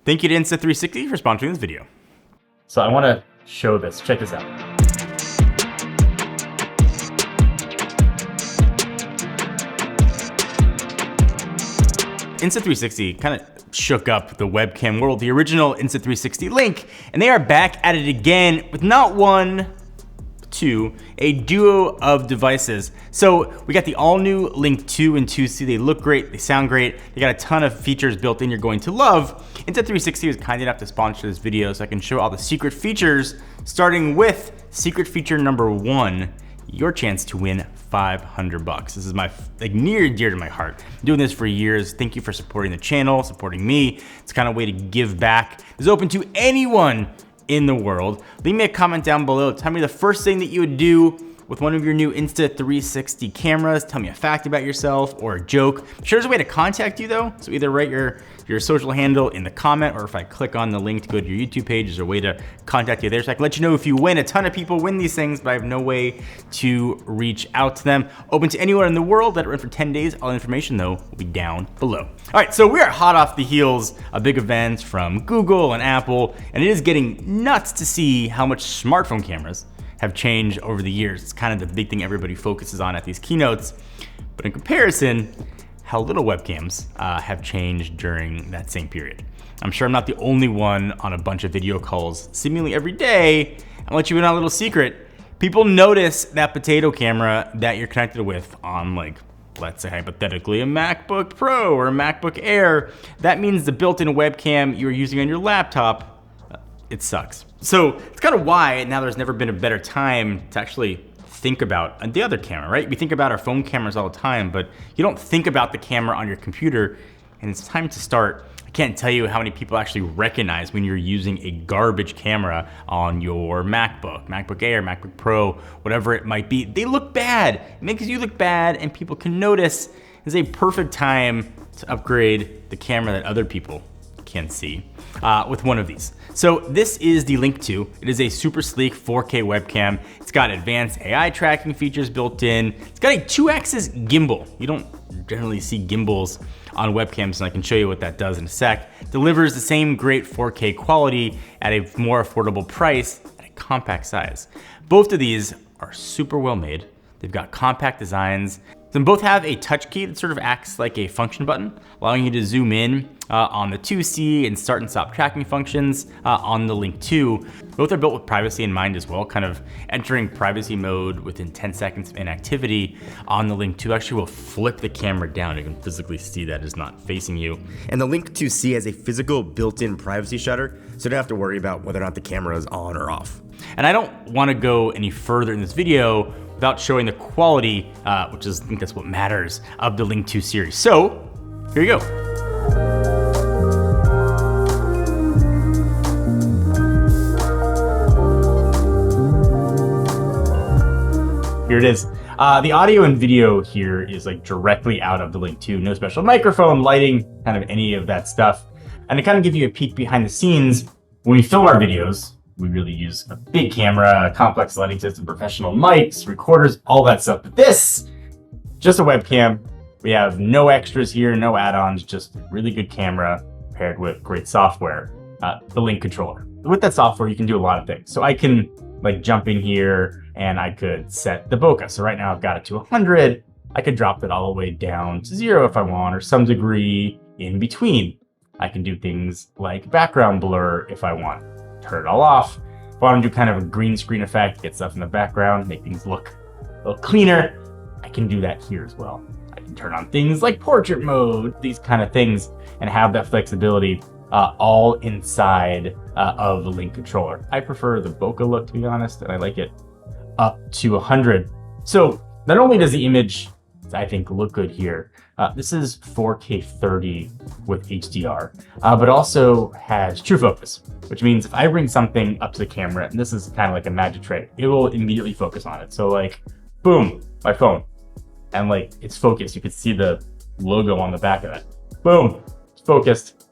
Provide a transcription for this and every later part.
Thank you to Insta360 for sponsoring this video. So I want to show this. Check this out. Insta360 kind of shook up the webcam world, the original Insta360 Link, and they are back at it again with not one, two, a duo of devices. So we got the all new Link 2 and 2C. They look great, they sound great, they got a ton of features built in you're going to love. Insta360 was kind enough to sponsor this video so I can show all the secret features, starting with secret feature number 1, your chance to win $500. This is my near and dear to my heart. I'm doing this for years. Thank you for supporting the channel, supporting me. It's kind of a way to give back. It's open to anyone in the world. Leave me a comment down below. Tell me the first thing that you would do with one of your new Insta360 cameras. Tell me a fact about yourself or a joke. I'm sure there's a way to contact you though. So either write your social handle in the comment, or if I click on the link to go to your YouTube page, there's a way to contact you there. So I can let you know if you win. A ton of people win these things, but I have no way to reach out to them. Open to anyone in the world. Let it run for 10 days. All the information though will be down below. All right, so we are hot off the heels of big events from Google and Apple, and it is getting nuts to see how much smartphone cameras have changed over the years. It's kind of the big thing everybody focuses on at these keynotes. But in comparison, how little webcams have changed during that same period. I'm sure I'm not the only one on a bunch of video calls seemingly every day. I'll let you in on a little secret. People notice that potato camera that you're connected with on, like, let's say hypothetically a MacBook Pro or a MacBook Air. That means the built-in webcam you're using on your laptop, it sucks. So it's kind of why now there's never been a better time to actually think about the other camera, right? We think about our phone cameras all the time, but you don't think about the camera on your computer, and it's time to start. I can't tell you how many people actually recognize when you're using a garbage camera on your MacBook Air, MacBook Pro, whatever it might be. They look bad. It makes you look bad and people can notice. It's a perfect time to upgrade the camera that other people can see with one of these. So this is the Link 2. It is a super sleek 4K webcam. It's got advanced AI tracking features built in. It's got a 2-axis gimbal. You don't generally see gimbals on webcams, and I can show you what that does in a sec. Delivers the same great 4K quality at a more affordable price at a compact size. Both of these are super well made. They've got compact designs. They both have a touch key that sort of acts like a function button, allowing you to zoom in on the 2C and start and stop tracking functions on the Link 2. Both are built with privacy in mind as well, kind of entering privacy mode within 10 seconds of inactivity on the Link 2 actually will flip the camera down. You can physically see that it's not facing you. And the Link 2C has a physical built-in privacy shutter, so you don't have to worry about whether or not the camera is on or off. And I don't want to go any further in this video without showing the quality, which is, I think that's what matters, of the Link 2 series. So here you go. Here it is. The audio and video here is like directly out of the Link 2. No special microphone, lighting, kind of any of that stuff. And to kind of give you a peek behind the scenes, when we film our videos, we really use a big camera, a complex lighting system, professional mics, recorders, all that stuff. But this, just a webcam. We have no extras here, no add-ons, just a really good camera paired with great software, the Link controller. With that software, you can do a lot of things. So I can like jump in here and I could set the bokeh. So right now I've got it to 100. I could drop it all the way down to 0 if I want, or some degree in between. I can do things like background blur if I want. Turn it all off. If I want to do kind of a green screen effect, get stuff in the background, make things look a little cleaner, I can do that here as well. I can turn on things like portrait mode, these kind of things, and have that flexibility all inside of the Link controller. I prefer the bokeh look, to be honest, and I like it up to 100. So not only does the image, I think, look good here, this is 4K 30 with HDR, but also has true focus, which means if I bring something up to the camera, and this is kind of like a magic trick, it will immediately focus on it. So like, boom, my phone, and like it's focused. You can see the logo on the back of it. Boom, it's focused.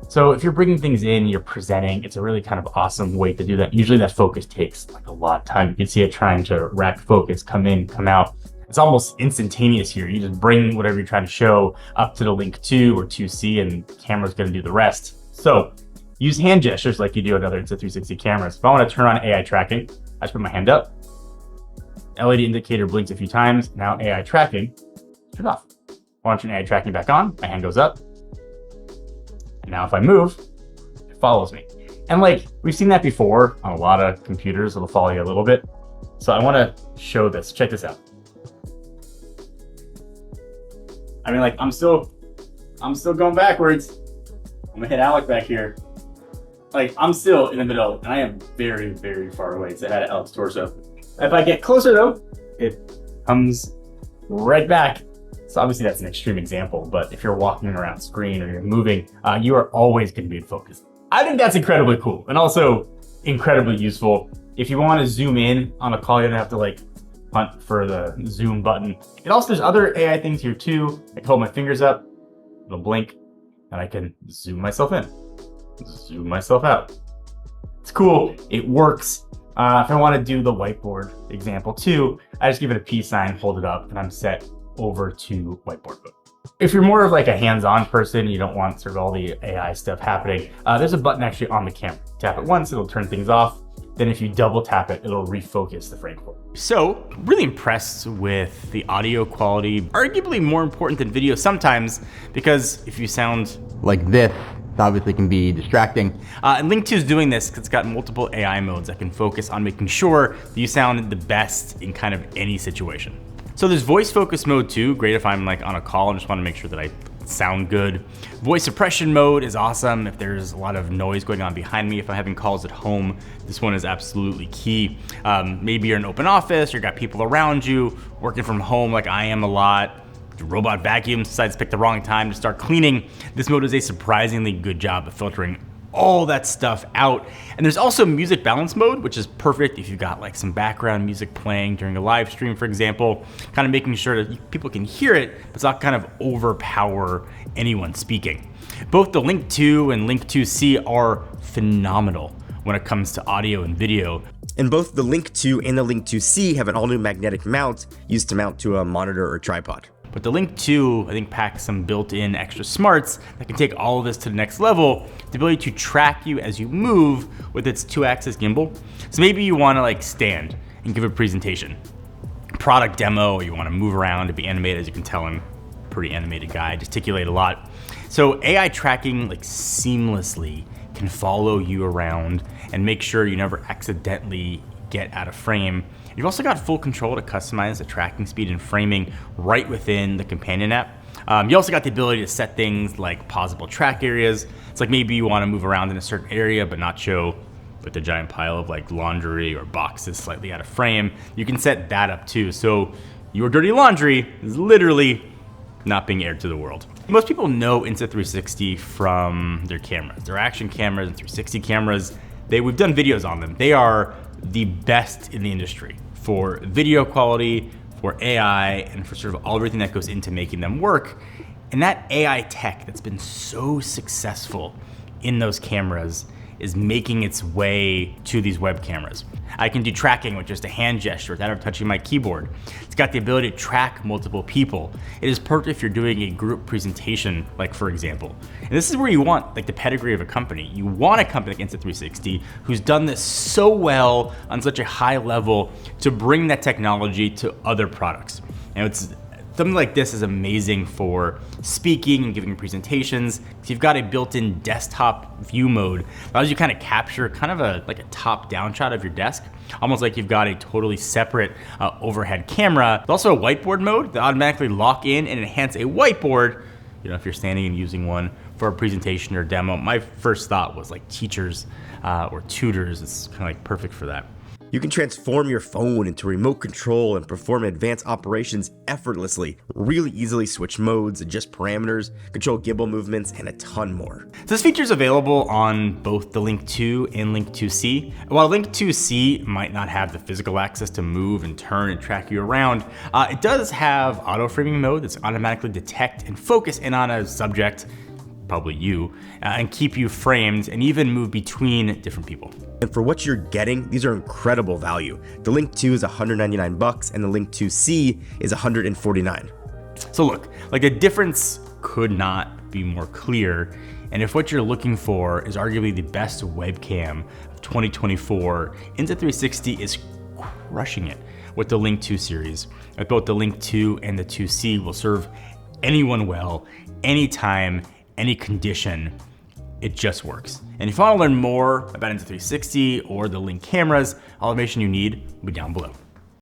So if you're bringing things in, you're presenting, it's a really kind of awesome way to do that. Usually that focus takes like a lot of time. You can see it trying to rack focus, come in, come out. It's almost instantaneous here. You just bring whatever you're trying to show up to the Link 2 or 2C and the camera's gonna do the rest. So use hand gestures like you do on other Insta360 cameras. If I want to turn on AI tracking, I just put my hand up. LED indicator blinks a few times. Now AI tracking, turn off. I want to turn AI tracking back on, my hand goes up. And now if I move, it follows me. And like, we've seen that before on a lot of computers, it'll follow you a little bit. So I want to show this, check this out. I mean, like, I'm still going backwards. I'm gonna hit Alec back here. Like, I'm still in the middle, and I am very, very far away. So I had Alec's torso. If I get closer though, it comes right back. So obviously that's an extreme example, but if you're walking around screen or you're moving, you are always gonna be in focus. I think that's incredibly cool and also incredibly useful. If you want to zoom in on a call, you don't have to like hunt for the zoom button. And also there's other AI things here too. I can hold my fingers up, it'll blink, and I can zoom myself in, zoom myself out. It's cool, it works. If I want to do the whiteboard example too, I just give it a peace sign, hold it up, and I'm set over to whiteboard mode. If you're more of like a hands-on person, you don't want sort of all the AI stuff happening, there's a button actually on the camera. Tap it once, it'll turn things off. Then if you double tap it, it'll refocus the frame for you. So, really impressed with the audio quality, arguably more important than video sometimes, because if you sound like this, it obviously can be distracting. And Link 2 is doing this because it's got multiple AI modes that can focus on making sure that you sound the best in kind of any situation. So there's voice focus mode too, great if I'm like on a call and just want to make sure that I sound good. Voice suppression mode is awesome if there's a lot of noise going on behind me. If I'm having calls at home, this one is absolutely key. Maybe you're in an open office, or you got people around you, working from home like I am a lot. The robot vacuum decides to pick the wrong time to start cleaning. This mode does a surprisingly good job of filtering all that stuff out. And there's also music balance mode, which is perfect if you've got like some background music playing during a live stream, for example, kind of making sure that people can hear it, but it's not kind of overpower anyone speaking. Both the Link 2 and Link 2C are phenomenal when it comes to audio and video. And both the Link 2 and the Link 2C have an all-new magnetic mount used to mount to a monitor or tripod. But the Link 2, I think, packs some built-in extra smarts that can take all of this to the next level. The ability to track you as you move with its 2-axis gimbal. So maybe you want to like stand and give a presentation, product demo, or you want to move around to be animated. As you can tell, I'm a pretty animated guy, I gesticulate a lot. So AI tracking like seamlessly can follow you around and make sure you never accidentally get out of frame. You've also got full control to customize the tracking speed and framing right within the companion app. You also got the ability to set things like pausable track areas. It's like maybe you want to move around in a certain area but not show with a giant pile of like laundry or boxes slightly out of frame. You can set that up too. So your dirty laundry is literally not being aired to the world. Most people know Insta360 from their cameras, their action cameras and 360 cameras. We've done videos on them. They are the best in the industry for video quality, for AI, and for sort of everything that goes into making them work. And that AI tech that's been so successful in those cameras is making its way to these web cameras. I can do tracking with just a hand gesture without ever touching my keyboard. It's got the ability to track multiple people. It is perfect if you're doing a group presentation, like for example. And this is where you want like the pedigree of a company. You want a company like Insta360 who's done this so well on such a high level to bring that technology to other products. And it's something like this is amazing for speaking and giving presentations, because you've got a built-in desktop view mode that allows you kind of capture kind of a top-down shot of your desk, almost like you've got a totally separate overhead camera. There's also a whiteboard mode that automatically lock in and enhance a whiteboard, you know, if you're standing and using one for a presentation or demo. My first thought was like teachers or tutors. It's kind of like perfect for that. You can transform your phone into remote control and perform advanced operations effortlessly. Really easily switch modes, adjust parameters, control gimbal movements, and a ton more. So this feature is available on both the Link 2 and Link 2C. While Link 2C might not have the physical access to move and turn and track you around, it does have auto framing mode that's automatically detect and focus in on a subject, probably you, and keep you framed and even move between different people. And for what you're getting, these are incredible value. The Link 2 is $199 and the Link 2C is $149. So look, like the difference could not be more clear And if what you're looking for is arguably the best webcam of 2024, Insta360 is crushing it with the Link 2 series. Both the Link 2 and the 2C will serve anyone well, anytime, any condition. It just works. And if you want to learn more about Insta360 or the Link cameras, all the information you need will be down below.